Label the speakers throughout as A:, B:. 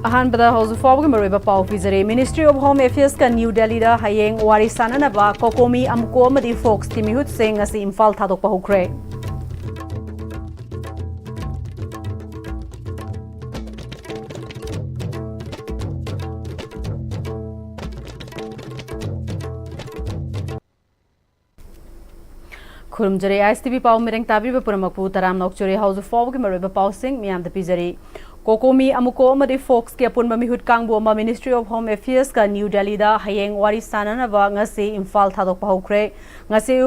A: अहानबदा हौजुफावगी मरुइबा पाउ पिजरे ministry of home affairs का new Delhi दा हयेंग वारी साननबा कोकोमी अमको अमदी फोक्स की मिहुत सेंग असी इम्फाल थादोकपा हुक्रे खुरुमजरे Am-Istv पाउ मिरेंग ताबीबा पुरमकपु तराम नोकचरे हौजुफावगी मरुइबा पाउ सिंग मियामदा पिजरे कोकोमी अमुको अमदी फोक्स के अपुनबा मिहुत कांगबु अमा मिनिस्ट्री ऑफ होम अफेयर्स का न्यू दिल्ली दा हयेंग वारी साननबा ngasi इम्फाल थादोकपा हुक्रे ngasi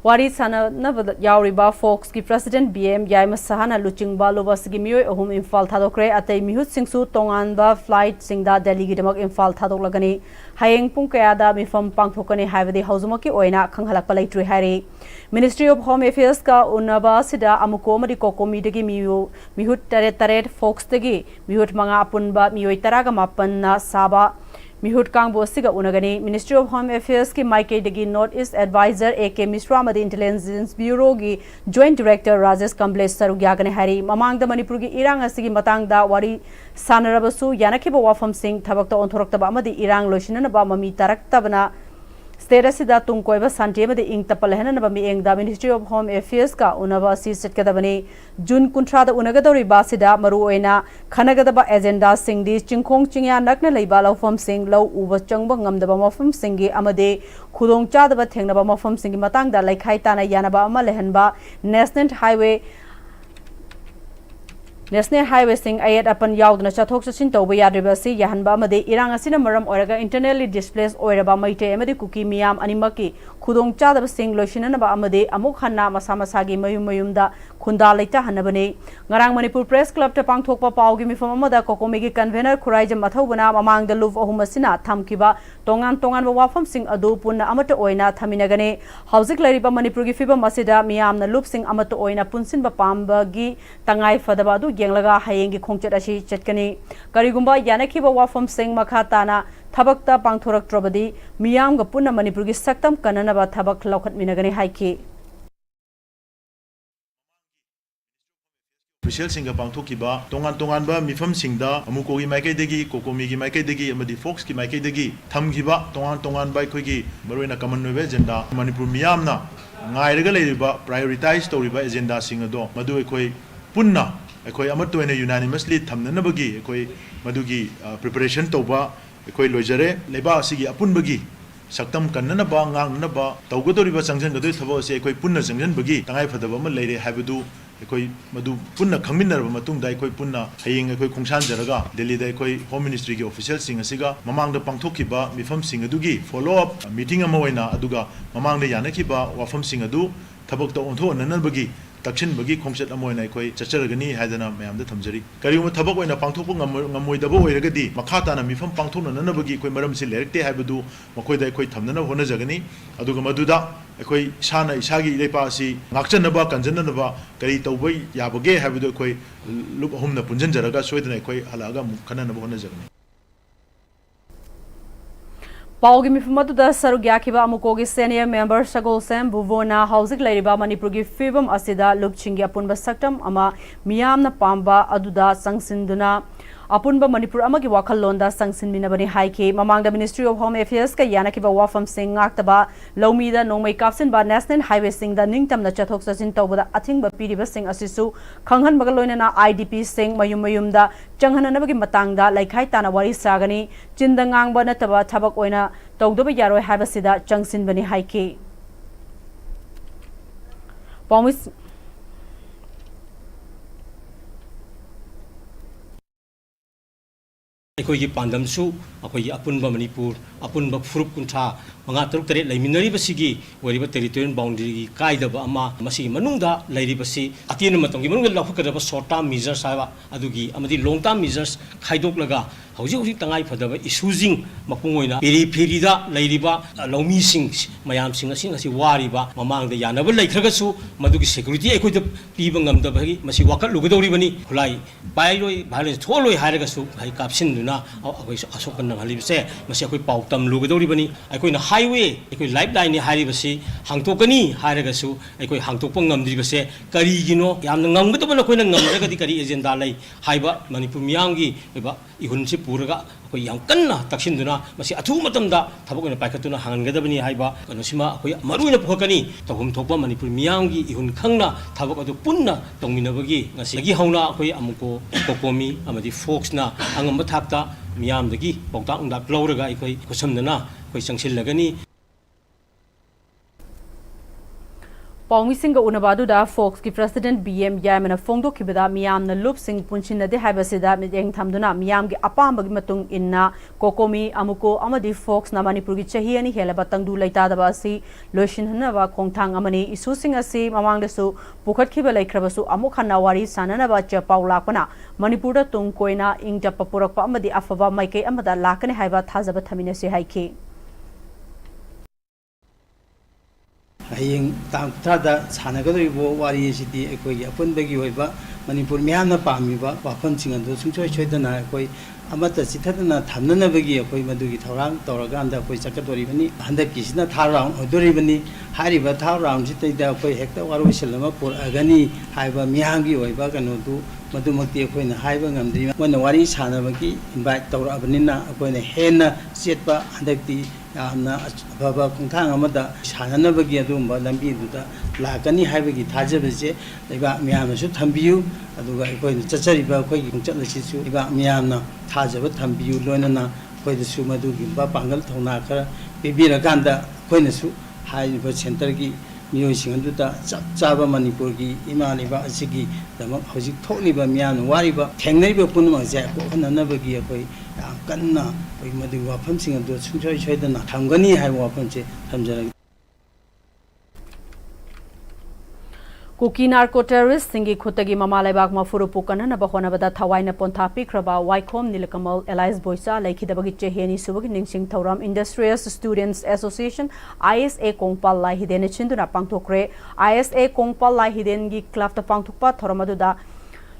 A: वारी साननबा यावरिबा फोक्स की प्रेसिडेंट बीएम याइमा सहाना लुचिंगबा लोबसगी मियोय अहुम इम्फाल थादोकरे अतै मिहुत सिंगसु तोंगानबा फ्लाइट सिंगदा दिल्ली गी दमक इम्फाल थादोकलगनी हयेंग पुंग कयादा मिफम पांगथोकने हाइबदि हौजुमकी ओइना खंगहलकपा लैट्रि हाइरे मिनिस्ट्री ऑफ होम अफेयर्स का उन्नबा सिदा अमुको मदि कोकोमी दगी मिहुत तरेत फोक्स दगी मिहुत मंगा अपुनबा मियोय तरागा मापन्ना साबा मिहुत कांगबो सिगा उनगनी मिनिस्ट्री ऑफ होम अफेयर्स की माइके दगी north east adviser AK Mishra मदि इंटेलिजेंस ब्यूरो की जॉइंट डायरेक्टर राजेश कंबलेश सरुग्यागने हारी ममांगदा मणिपुर की इरांग असिगी मतांगदा वारी सानरबसु यानखिबा वाफम सिंह थबकता ओंथोरक्तबा अमदि इरांग लोइसिननबा ममी तारक्तबना स्टेट असिदा तुंगकोइबा शांति अमदि इंग तपलहननबा मिएंगदा मिनिस्ट्री ऑफ होम अफेयर्स का उनबा सी सेटकदबनी जून 19 दा उनगदौरिबा सिदा मरुओइना खनगदबा एजेंडा सिंगदी चिंखोंग चिंया नकना लैबा लौफम सिंग लौ उबा चंगबा ngамदबा मफम सिंगी अमदे खुदोंग चादबा थेंगनबा मफम सिंगी मतंगदा लैखाइ ताना यानबा अमा लेहनबा नेशनल हाईवे सिंग अयत अपन यावदना चथोक चसिन तौबा याद्रिबसी याहनबा अमदे इरांग असिना मरम ओरगा इंटरनली डिस्प्लेस ओइरबा मैटे अमदे कुकी मियाम अनिमकी खुदोंग चादबा सिंग लोइसिननबा अमदे अमुक हन्ना मसा मसागी मयुम मयुमदा खुंदा लैता हनबने ngarang Manipur Press Club ta pangthokpa paugi mifam amada kokomi gi convener khuraija mathobuna mamangda luf ahum asina thamkiba tongan ba wafam sing adu punna amata oina thaminagane haujik lairiba Manipur gi fibam asida miyamna lup sing amata oina punsin ba pamba gi tangai fadaba adu yenglaga hayeng gi khongchat asi chetkani karigumba yanakhiba wafam sing makha tana thabakta pangthoraktrobadi miyam ga punna Manipur gi saktam kanana ba thabak laukhat minagane haiki
B: official singa pangthokiba tongan ba mifam singda amuko gi maikai degi kokomi gi maikai degi amadi fox gi maikai degi thamgiba tongan ba khoi gi maroina common novel agenda Manipur miyamna ngairaga leiriba prioritize toriba agenda singa do madu khoi punna khoi amatoina unanimously thamnanabagi khoi madugi preparation toba khoi loijare leba asigi apunbagi saktam kannana ba ngangnana ba tawgodoriba changjan gadoi thabo ase khoi punna changjan bagi tangai phadaba ma leire habadu एकोई मधु पुन्ना खंगमिनरब मतुंगदा एकोई पुन्ना हयेंग एकोई खोंगसान जरगा दिल्ली दा एकोई home ministry की official सिंग असिगा ममांग दा पांगथोखिबा मिफम सिंग अदुगी follow up meeting अमा ओइना अदुगा ममांग दा यानखिबा वाफम सिंग अदु थबक तो ओंथो ननबगी तक्षिन बगी खोंगचत अमा ओइना एकोई चचरगनी हायदना मयाम दा थमजरी करियुम थबक ओइना पांगथोप ngमोइदबो ओइरगदी मखा ताना मिफम पांगथोन ननबगी कोई मरम सि लेरक्ते हायबदु मखोइदा एकोई थमनना होना जगनी अदुगा मदुदा एकोई साना इसागी लेपा असि ngakchanaba kanjanaba kari tawbai yabage habdu एकोई लुप हमना पुंजन जरगा सोइदना एकोई हलागा खननबो होना जगनी
A: पाउगी मिफमतुदा सरुग्याखिबा अमुकोगी सीनियर मेंबर सगोल सेम बुवोना हाउसिक लैरिबा मणिपुर की फिबम असिदा लुपचिंगी अपुनबा सक्तम अमा मियामना पांबा अदुदा संगसिंदुना अपुनबा मणिपुर अमगी वाखललोंदा संगसिनमिनबनी हाइके ममांगदा मिनिस्ट्री ऑफ होम अफेयर्स का यानखिबा वाफम सिंग ngaktaba लौमीदा नोंमै कापसिनबा नेशनल हाईवे सिंगदा निंगतमना चथोक चसिन तौबदा अथिंगबा पीरिबा सिंग असिसु खंगहनबगा लोइनना IDP सिंग मयुमदा चंगहननबगी मतंगदा लैखाइ ताना वारी सागनी चिंदा ngang नतबा थबक ओइना तौदबा यारोय हाबसिदा चंगसिनबनी हाइके पॉमिस
C: अखोई पांदमसु अखोई अपुनबा मणिपुर अपुनबा फुरुप कुंठा मंगा तरुक तरेत लैमिनरिबसिगी वरिबा टेरिटोरियल बाउंड्री की कायदबा अमा मसी मनुंगदा लैरिबसि अतिन मतंगी मनुंग लखकदबा शॉर्ट टर्म मेजर्स हाबा अदुगी अमदि लॉन्ग टर्म मेजर्स खाइदोकलगा hꯧji tangai phadaba issuing mapungoina periphery leiriba lawmising mayamsing asing asi wariba mamangda yanaba leithragasu madugi security ekoi piba ngamdabagi masi wakal lugadoribani khulai pailoi violence tholoi hairagasu hai kapsinduna akoi asokan halibse masi akoi pautam lugadoribani akoi na highway ekoi lifeline ni haribasi hangtokani hairagasu ekoi hangtokpa ngamdribase karigino yamna ngamgadaba koina ngamragadi kari agenda lai haiba manipur miyamgi eba ihunsi puraga akoi yam kanna taksinduna masi athu matamda thabak na paikatuna hangadabani haiba kanosima akoi maruina phokani tawhum thokpa manipur miyamgi ihun khangna thabak adu punna tongminabagi ngasi gi hauna akoi amuko kokomi amadi fox na angamba thakta miyamdagi bawta ungda lawraga akoi kosamdana akoi changsilagani
A: Paumising unabadu da Fox ki President BM Yamana Fongdo kibada miyam na loop sing punchin de habasida mideng thamduna miyam gi apam bagi matung inna kokomi amuko amadi Fox na Manipur gi chahi ani helaba tangdu laita da basi loishin hana wa khongthang amani isu sing asi mamang dasu pukhat khiba laikrabasu amuk hana wari sanana ba cha paula pana Manipur da tung koina ing jap purak pa amadi afawa maike amada lakane haiba thajaba thamina se haiki
D: hayeng tangtada sanagadribo wari sidi ekoi apunbagi hoiba manipur miyamna pamiba wafam chingando sungchoi choidana ekoi amata sithadana thamnanabagi ekoi madugi thorang toraganda ekoi chakadoribani handaki sina tharang odoribani hariba tharang sitaida ekoi hekta waru silama por agani haiba miyamgi hoiba kanodu madumati ekoi na haiba ngamdri wana wari sanabagi invite torabnina ekoi na hena setpa handakti yamna baba khongthang amada sananabagi adumba lambi duda lakani haibagi thajabase leba miyamnasu thambiyu aduga ekoi chachariba ekoi khongchatlasisu leba miyamna thajaba thambiyu loinana ekoi dasu madugi ba pangal thona khara bibira ganda ekoi nasu haiba center gi miyoi singanduta chaba manipur gi imaliba asigi damak hojik thokliba miyamna wariba thengnaiba punma ja ko nanabagi ekoi kanna ekoi madu wafam singando sungchoi choidana thamgani hai wafam che thamjara
A: Kuki narco terrorist singi khutagi mamalebak mafuru pukana na bahona bada thawaina ponthapi kraba waikhom nilkamal allies boisa laikhidabagi cheheni subagi ningsing thauram industrious students association ISA kongpal lai hidene chinduna pangthokre ISA kongpal lai hiden gi club ta pangthokpa thoramaduda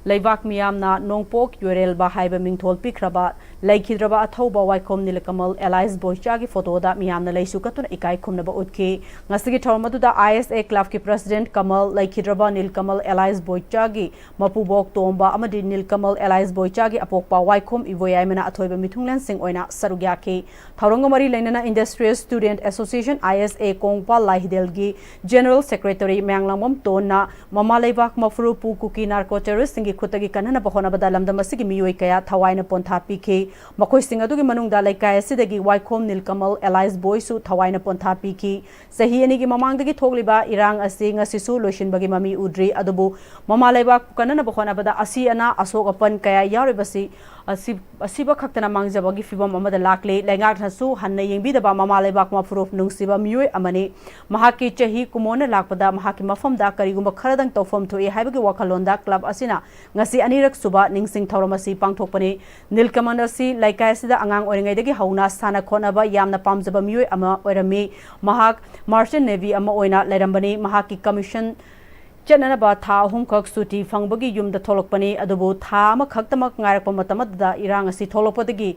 A: Laibak miyamna nongpok yorel ba haiba mingthol pikraba laikhidraba athauba waikhom nilkamal allies boicha gi photo da miyamna laisu katuna ikai khumna ba utki ngasigi thormadu da ISA club ki president Kamal laikhidraba nilkamal allies boicha gi mapubok tomba amadi nilkamal allies boicha gi apokpa waikhom ivoyaimana athoiba mithunglen sing oina sarugya ki thaurangamari lainana industrious student association ISA kongpal laihidel gi general secretary manglamom tonna mama laibak mafuru pu kuki narco terrorist khutagi kanana bahona bada lamdam asigi miyoi kaya thawaina pontha pikhe makoi sing adugi manungda laikai asidagi waikhom nilkamal allies boysu thawaina pontha pikhi sahi ani gi mamangdagi thogliba irang asi ngasisu loishin bagi mami udri adubu mama laiba kanana bahona bada asi ana asok apan kaya yaribasi asiba khaktana mangjabagi fibam amada lakle laingak nasu hanna yengbi daba mama laibak ma proof nungsiba miyoi amani mahaki chahi kumona lakpada mahaki mafamda karigumba kharadang tawfam thoi haibagi wakhalonda club asina ngasi anirak suba ningsing thauramasi pangthokpani nilkamal asi laikai sida angang oringai dagi hauna sana khonaba yamna pamjaba miyoi ama oirami mahak martian navy ama oina lairambani mahaki commission Chananaba tha hum khak suti fangbagi yumda tholokpani adubu tha ama khaktamak ngairakpa matamada irang asi tholokpadagi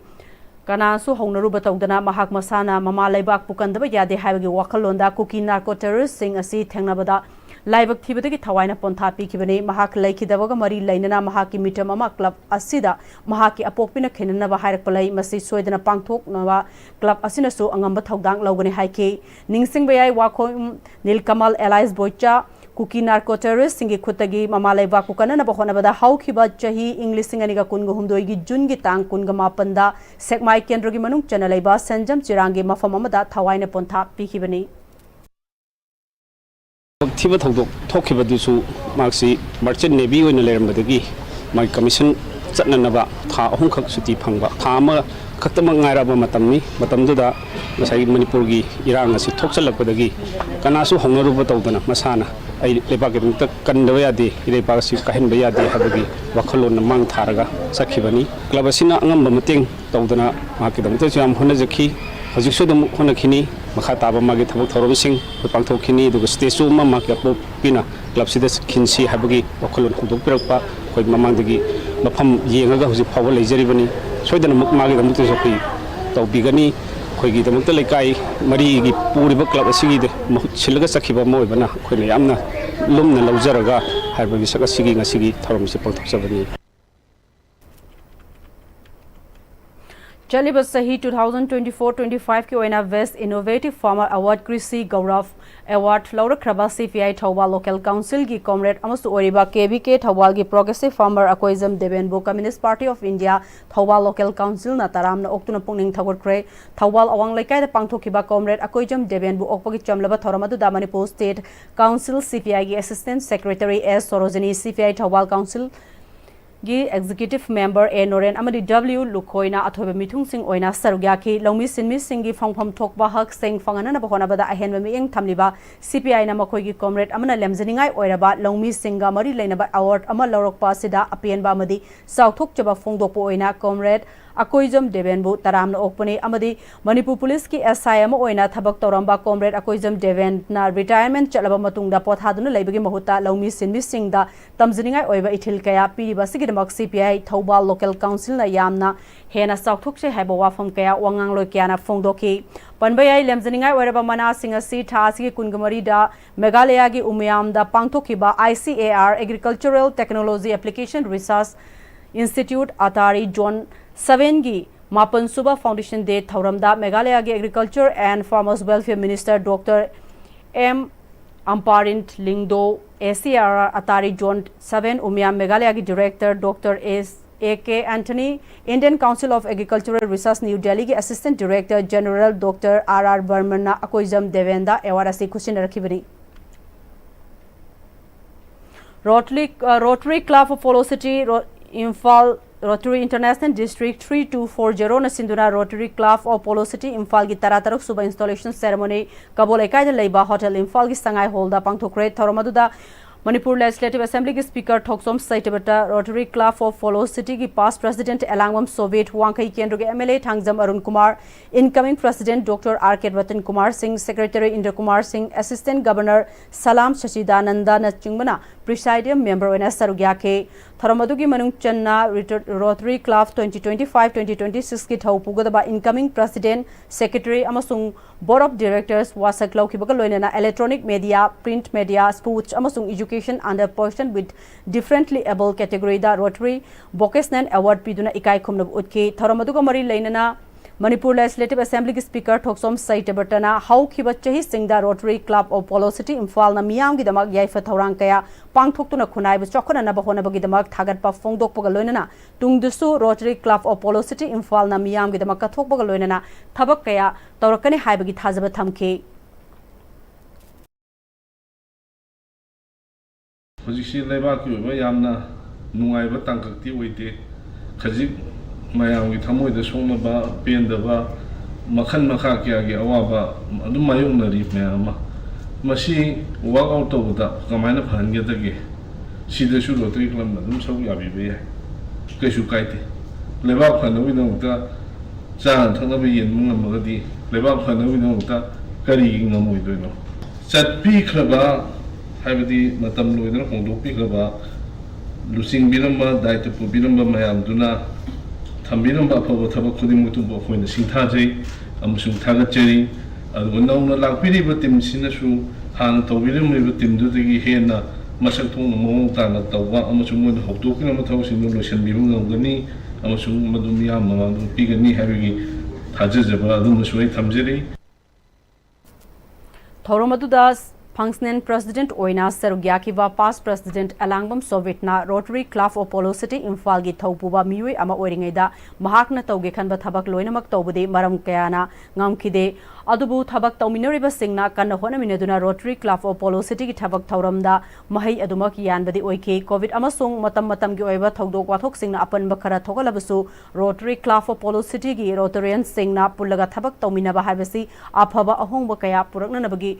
A: kanasu hongnaruba tawdana mahak masana mama laibak pukandaba yade haibagi wakhalonda kuki narco terrorist sing asi thengnabada laibak thibadagi thawaina pontha pikibani mahak laikhidabaga mari lainana mahaki mitam ama club asida mahaki apokpina khenanaba hairakpalai masi soidana pangthoknaba club asina su angamba thawdang lawgani haike ningsingbayai wakhom nilkamal allies boicha Kuki narco terrorist singi khutagi mamalai ba kukana na bahona bada haukiba chahi English singaniga kunga humdoi gi June gi tang kunga mapanda sekmai kendro gi manung chanalai ba sanjam chirangi mafam amada thawaina pontha pikibani
E: thiba thodok thokhiba dusu maksi merchant navy oina leram badagi my commission chatnanaba tha ahum khak suti phangba tha ama खतमक ngairaba matamni matamduda masai manipur gi irang asi thokchalakpadagi kanasu hongnaruba tawdana masana ai lebak gi ta kandawa yade lebak si kahenba yade habagi wakhalon mang tharaga sakhibani club asina angamba mateng tawdana makidam ta jam hona jakhi hojik su dum hona khini makha taba magi thabak thorom sing pangthok khini du stage ma makya pina club sida khinsi habagi wakhalon khuduk pirakpa koi mamangdagi mafam yengaga hojik fawa leijari soidana magi dam tu soki tawbigani khoigi dam ta lekai mari gi puri ba club asigi de chilaga sakhiba moi bana khoina yamna lumna laujaraga harba bi saka sigi ngasigi thorom se pangthok sabani
A: चलिए सही 2024-25 की ओइना best innovative farmer award कृषि गौरव award लौरख्रबा CPI Thoubal local council की comrade अमसु ओरिबा केबीके थौबाल की प्रोग्रेसिव फार्मर अकोइजम देवेनबो communist party of India Thoubal local council ना तरामना ओक्तुना पुंगनिंग थगोरख्रे थौबाल अवांग लेकायदा पांगथोखिबा कॉमरेड अकोइजम देवेनबो ओकपगी चमलबा थौरमदुदा मणिपुर स्टेट काउंसिल सीपीआई की assistant secretary S Sarojini CPI Thoubal council गी एग्जीक्यूटिव मेंबर ए नोरेन अमदी डब्ल्यू लुखोइना अथोबे मिथुंग सिंह ओइना सरुग्या की लौमी सिनमी सिंह गी फंगफम थोकबा हक सिंह फंगना बहोनाबदा अहेनबे मियंग थमलिबा सीपीआई ना मखोई गी कॉमरेड अमना लेमजनिंगाई ओइराबा लौमी सिंगा मरी लेनबा अवार्ड अमा लौरकपा सिदा अपियनबा अमदी साउथोकचबा फोंगदोकपो ओइना कॉमरेड अकोइजम देवेनबु तरामना ओकपने अमदी मणिपुर पुलिस की एसआई अमा ओइना थबक तौरंबा कॉमरेड अकोइजम देवेन ना रिटायरमेंट चलबा मतुंगदा पोथादुना लेबगी महुता लौमी सिनमी सिंगदा तमजनिंगाई ओइबा इथिल कया पीरिबा सिगिदमक सीपीआई थौबाल लोकल काउंसिल ना यामना हेना साउथोकसे हाइबा वाफम कया वांगांगलोय कयाना फोंगदोकी पनबयाई लेमजनिंगाई ओइरबा मनासिंग असि थासिगी कुनगमरीदा मेघालय की उमयामदा पांगथोखिबा ICAR agricultural technology application research institute ATARI zone 7 की मापन सुबह फाउंडेशन डे थौरमदा मेघालय की agriculture and farmers welfare minister doctor M Ampareen Lyngdoh ACR ATARI zone 7 Umiam Meghalaya की director doctor AK Antony Indian council of agricultural research new Delhi की assistant director general doctor RR Barman Akoijam देवेंदा award असी खुशी रखिबनी rotary club of polo city Imphal Rotary International District 3240 na sinduna Rotary Club of Polo City Imphal gi tarataruk suba installation ceremony Kabul ekai da leiba hotel Imphal gi sangai hall da pangthokre thoromaduda Manipur Legislative Assembly ki Speaker Thoksom Saitebata Rotary Club of Polo City ki past President Elangwam Soviet Wangkai Kendro ke MLA Thangjam Arun Kumar, incoming President Dr. R.K. Ratan Kumar Singh, Secretary Indra Kumar Singh, Assistant Governor Salam Shachidananda na chingmana Presidium Member Wena Sarugya ke Tharamadu ki Manung Channa Rotary Club 2025-2026 ki thau pugadaba incoming President, Secretary amasung Board of Directors wasak lau ki bagal loina electronic media, print media, sports amasung education under person with differently able category da Rotary Vocational Award piduna ikai khumnab utki Tharamadu ka mari lainana Manipur Legislative Assembly ki Speaker Thoksom Saitebata how ki bachahi singda Rotary Club of Polo City Imphal na miyam gi damak yaifa thorang kaya pangthoktu na khunai bu chokona na bahona bagi damak thagat pa phongdok paga loinana tungdusu Rotary Club of Polo City Imphal na miyam gi damak ka thok paga loinana thabak kaya tawrakani haibagi thajaba thamke
F: Hojiksi leibak ki oiba yamna nungaiba tangkakti oide khajik mayam gi thamoi da songnaba pendaba makhan makha kya gi awaba adum mayung nari mayama masi work out tawda kamaina phange dagi sida shu Rotary Club na dum sau yabi be kaisu kaite leibak phanawi nongta chan thangaba yen mungamagadi leibak phanawi nongta kari ngamoi doino chatpi khraba haibadi matam loidna hongdokpi khraba lusing biramba daitapu biramba mayam duna Thambiramba phaba thabak khudimuk tumbo khoina singthajai amusung thagatchari adu nauna lakpiriba tim sinasu hana tawbirimriba timdudagi hena masak thongna mawong tana tawba amusung mon hokdokina mathau sinu loisanbiba ngamgani amusung madum yam mamadu pigani habigi thajajaba adum suai thamjari
A: Thoromadudas Functional President Oina Serugyaki Past President Alangbam Sovietna Rotary Club of Polo City Imphal gi Thaupuba Miwi Ama Oringaida Mahakna Tauge Khanba Thabak Loinamak Taubudi Maram Kayana Ngamkide Adubu Thabak Tauminariba Singna Kana Honaminaduna Rotary Club of Polo City ki Thabak Thauramda Mahai Adumak Yanbadi Oike COVID Amasung Matam gi Oiba Thaudok Wathok Singna Apan Bakara Thogalabasu Rotary Club of Polo City gi Rotarian Singna Pulaga Thabak Tauminaba Habasi Aphaba Ahongba Kaya Purakna Nabagi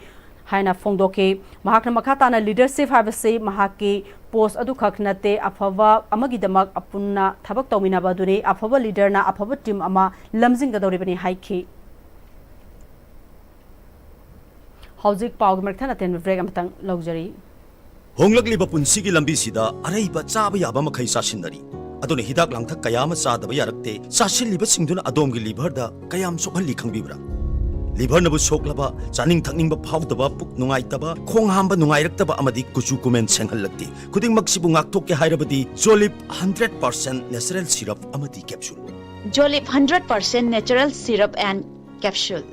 A: Haina Fongdoke, Mahakna Makatana leadership habase Mahaki post adu kaknate Afava Amagidamak Apuna Tabak Tomina Badure, Afava leader na Afava team ama Lamzing Gadoribani Haiki. Hauzik Pau Mertana ten Vregamatang luxury.
G: Honglakliba punsigi lambisida araiba chaba yaba makhai sasinari aduna hidak langthak kayama sadaba yarakte sasilliba singduna adomgi liverda kayam sokhalli khangbibra liver nabu soklaba chaning thakningba phawdaba puk nungaitaba khong hamba nungairaktaba amadi kuchu kumen senghallakti khuding maksibu ngakthokke hairabadi Jolip 100% natural syrup amadi capsule
H: Jolip 100% natural syrup and capsule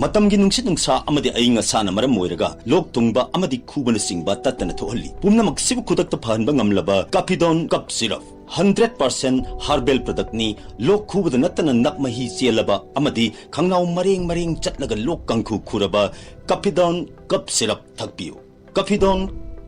G: matamgi nungsit nungsa amadi ainga sana maram moiraga lok tungba amadi khubana singba tatana thohalli pumna maksibu khudakta phanba ngamlaba Capidon cup syrup 100% herbal product ni lok khubada natana nakmahi chelaba amadi khangnau mareng chatlaga lok kangkhu khuraba Capidon cup syrup thakpiu Capidon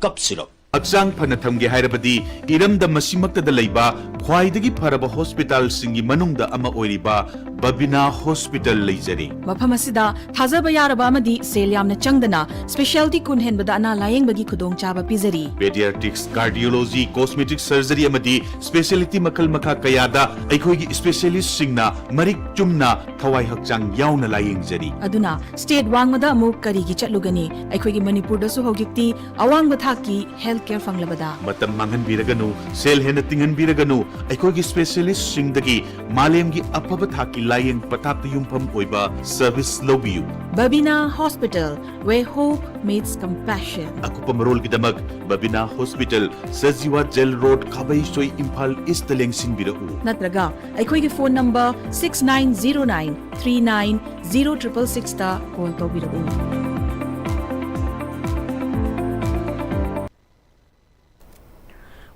G: cup syrup
I: Aksang Panatamgi Hairabadi, Iram the Masimakta the Laiba, Kwaidagi Paraba Hospital Singi Manungda Ama Oiriba, Babina Hospital Lazari.
J: Mapamasida, Hazaba Yaraba Amadi, Seliam Changdana, Specialty Kunhen Badana Lying Bagi Kudong Chaba Pizari.
I: Pediatrics, Cardiology, Cosmetic Surgery Amadi, Specialty Makal Maka Kayada, Aikogi Specialist Singna, Marik Chumna, Kawai Hakchang Yauna Lying Zari.
J: Aduna, State Wangada Muk Karigi Chatlugani, Aikogi Manipur da Suhogikti, Awang Bathaki, Healthcare Fanglabada.
I: Matam Mangan Biraganu, Sel Henatingan Biraganu, Aikogi Specialist Singdagi, Malemgi Apabathaki Lying Patata Yumpam Oiba, Service Lobiu.
J: Babina Hospital, where hope meets compassion.
I: Akupamarol Gidamag, Babina Hospital, Saziwa Gel Road, Kabay Soy Impal Istaleng Sinbirau.
J: Natraga, Aikogi phone number 6909 390666 ta call to Birau.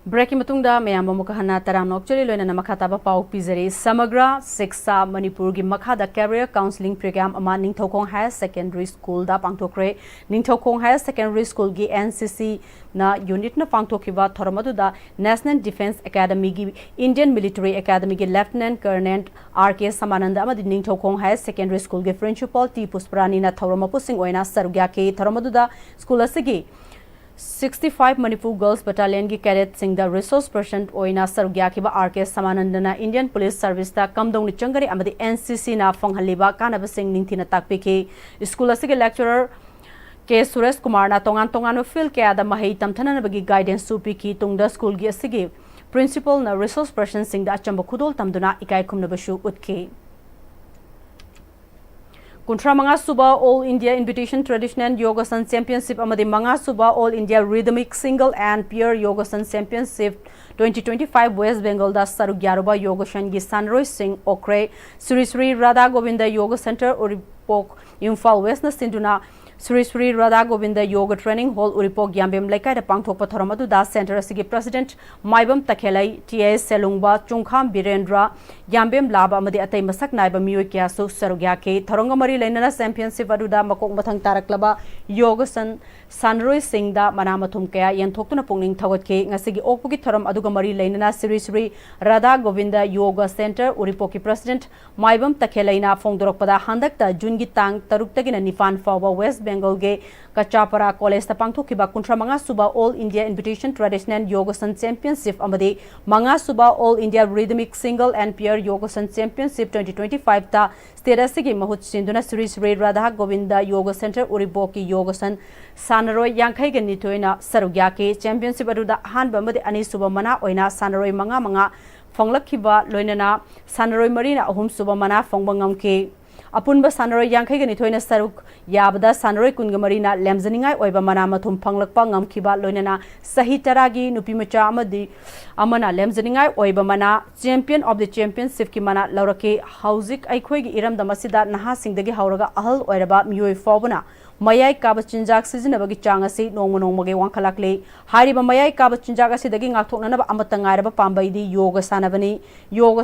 A: Breaking Matungda, Mayamba Mukahana Taram actually Lona Makataba Pau Pizari, Samagra, Sexa, Manipur, Makada Career Counseling Program, Ama Ningthokong Higher Secondary School, da Pangtokre, Ningthokong Higher Secondary School, Gi NCC, na unit na Pangtokiva, Thoramadu, da National Defense Academy, Indian Military Academy, Lieutenant Colonel RK Samananda, Ama Ningthokong Higher Secondary School, Principal T. Pusprani, na Thoramapusing Oina, Sarugaki, Thoramadu, School Asigi. 65 Manipur Girls Battalion ki cadet sing the resource person oina sarugya ki ba RK Samanandana Indian Police Service ta kamdong ni changari amadi NCC na fonghaliba kanaba sing ningthina takpe ki school asige lecturer ke Suresh Kumar na tongan field ke ada mahai tamthana na bagi guidance supi ki tungda school gi asige principal na resource person sing da chamba khudol tamduna ikai khumna bashu utke Kuntra Manga Suba All India Invitation Traditional Yogasan Championship Amadi Manga Suba All India Rhythmic Single and Pure Yogasan Championship 2025 West Bengal da Sarugyaruba Yogashan gi Sanroy Singh Okre Sri Radha Govinda Yoga Center Uripok Imphal West na Sinduna Sri Radha Govinda Yoga Training Hall Uripok Yambem Laikai da Pangthokpa Thoramadu da Center asigi President Maibam Takhelai TS Selungba Chungkham Birendra Yambem Laba amadi atai masak naiba mioi kya su sarugya ke Tharanga Mari Lainana Championship aduda makok mathang taraklaba Yogasan Sanroy Singh da manamathum kaya yenthokna pungning thawat ke ngasigi okpugi thoram aduga Mari Lainana Sri Radha Govinda Yoga Center Uripoki President Maibam Takhelaina Fongdorokpada handakta Jungi Tang Taruktagina Nifan Fawa West Bengal ge Kachapara College ta pangthokiba kuntra manga suba All India Invitation Traditional Yogasan Championship amadi manga suba All India Rhythmic Single and Pure Yogasan Championship 2025 ta state asigi mahut sinduna Sri Radha Govinda Yoga Center Uriboki Yogasan Sanaroi Yankai ge nitoina sarugya ke championship aduda hanba amadi ani suba mana oina Sanaroi manga fonglakhiba loinana Sanaroi marina ahum suba mana fongbangam ke Apunba Sanaroi Yankai ge nitoina saruk yabda Sanaroi kungamarina lemzaningai oiba mana mathum phanglakpa ngamkhiba loinana sahitaragi nupimacha amadi amana lemzaningai oiba mana champion of the championship ki mana laurake hauzik aikhoi gi iram damasida naha singdagi hauraga ahal oiraba mioi fobuna mayai kaba chinjak sizinabagi chang asi nongmagi wangkhalakle hariba mayai kaba chinjak asidagi ngakthoknanaba amata ngairaba pambaidi yoga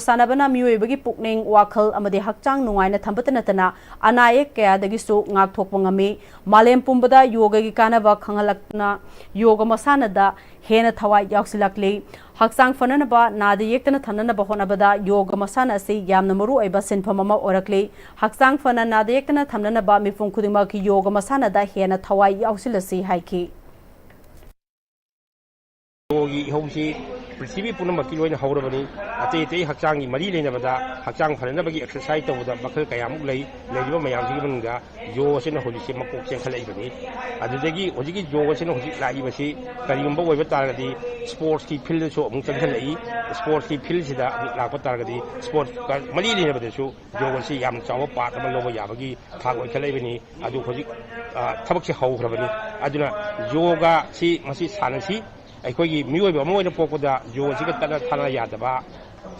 A: sanabana miyuibagi pukning wakhal amadi hakchang nungaina thambatanatana anayek kayadagi su ngakthokpa ngami malem pumbada yoga gi kanaba khangalakna yoga masanada hena thawai yaksilakle hakchang fananaba nada yektana thananaba honabada yoga masana asi yamna maru oiba sinpham ama orakle hakchang fana nada yektana thamnanaba mifung khudima ki yoga masana da hena thawai yaksilasi haiki
K: yogi hausi prithvi punamaki loina haurabani ate te hakchang gi mari leinabada hakchang pharanabagi exercise tawda makhal kayamuk lei leiba mayam gi bunga yoga sina holisi makok chengkhalai bani adudagi hojigi yoga sina hoji lai basi kariyumba oiba taragadi sports ki field so amuk chengkhalai sports ki field sida lakpa taragadi sports mari leinabada su yoga si yam chawa part ama loba yabagi thak oikhalai bani adu hoji thabak si haugrabani aduna yoga si masi sanasi ꯑꯩꯈꯣꯏꯒꯤ ꯃꯤꯑꯣꯏꯕ ꯑꯃ ꯑꯣꯏꯅ ꯄꯣꯛꯄꯗ ꯌꯣꯒꯁꯤꯒ ꯇꯠꯅ ꯊꯥꯅ ꯌꯥꯗꯕ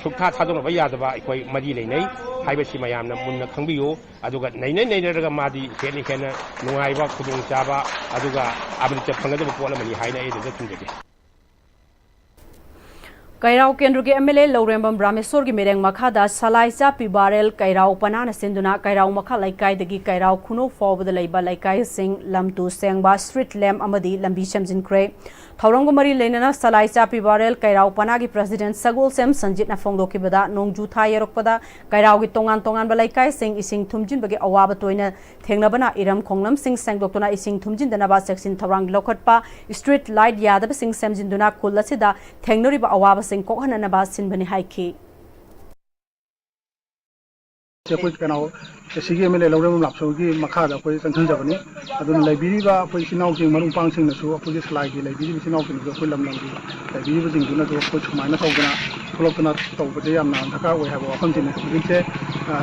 K: ꯁꯨꯛꯊꯥ ꯊꯥꯗꯣꯛꯅꯕ ꯌꯥꯗꯕ ꯑꯩꯈꯣꯏ ꯃꯔꯤ ꯂꯩꯅꯩ ꯍꯥꯏꯕꯁꯤ ꯃꯌꯥꯝꯅ ꯃꯨꯟꯅ ꯈꯪꯕꯤꯌꯨ ꯑꯗꯨꯒ ꯅꯩꯅꯔꯒ ꯃꯥꯗꯤ ꯍꯦꯟꯅ ꯅꯨꯡꯉꯥꯏꯕ ꯈꯨꯗꯣꯡꯆꯥꯕ ꯑꯗꯨꯒ ꯑꯃꯔꯤꯇ ꯐꯪꯒꯗꯕ ꯄꯣꯠ ꯑꯃꯅꯤ ꯍꯥꯏꯅ ꯑꯩ ꯑꯗꯨꯗ ꯊꯝꯖꯒꯦ
A: Kairau Kendru ke MLA Laurembam Rameswar ki mereng makhada salai chapi barel kairau panana sinduna kairau makha laikai dagi kairau khuno fawbada leiba laikai sing lamtu sengba street lamp amadi lambi shamjin kre thawrang mari leinana salai chapi barel kairau panagi president Sagol Sem Sanjit na phongdo ki bada nongju tha yerokpada kairau gi tongan balaikai sing ising thumjin bagi awaba toina thengnabana iram khonglam sing sengdoktuna ising thumjin dana ba section thawrang lokhatpa street light yadab sing semjin duna kulasida thengnori ba awaba sing kokhanana ba sinbani haiki
L: कोई कनाव सिगे MLA लौरम लापसोगी मखादा कोई संथंजबनी अदुन लाइब्रेरीबा कोई सिनाव के मरुं पांगसिंग नसु कोई slide की library सिनाव के कोई लमनंगी library जिंग दुना जो कोई छमाइना तौगना फलोकना तौबदे यामना धका ओय हाबो अखमजिने बिसे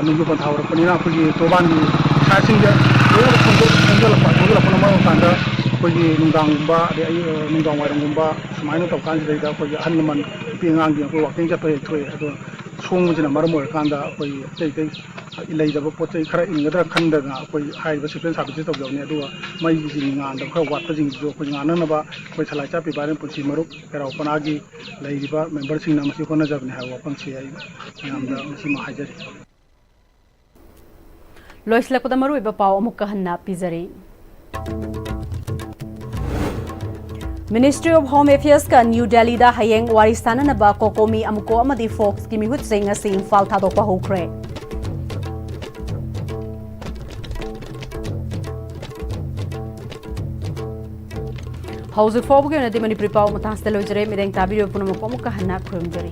L: नुगु पंथावर पनिना कोई तोबान की सासिंग जे खंजल पन मा कांदा कोई नुंगांगबा दे नुंगांग वारंगबा समाइना तौकान जेदा कोई अहनमन पिंगांग कोई वाकिंग चतोय थोय अदो सोंगजिना मरम ओरकांदा कोई तै इलाइदब पोते खरा इंगदा खंडना कोई हाइबा सिपेन साबित तौजौने अदुवा मई जिंग गांद खरा वाटप जिंग जो कोई गाननबा कोई थलाइचा पिबारे पुंसी मरुक केराव पनागी लैरिबा मेंबर सिंग ना मसी कोना जबने हाय वापन से आई नामदा मसी मा हाजरी
A: लोइसलकदा मरु इबा पाव अमुक कहन्ना पिजरी Ministry of Home Affairs ka New Delhi da hayeng waristana na ba kokomi amuko amadi folks ki mihut sing asi Imphal thadokpa hokre House of Fobu na di Manipuri paw matang stelo jere mireng tabiyo puno mo ka hanna khurumjari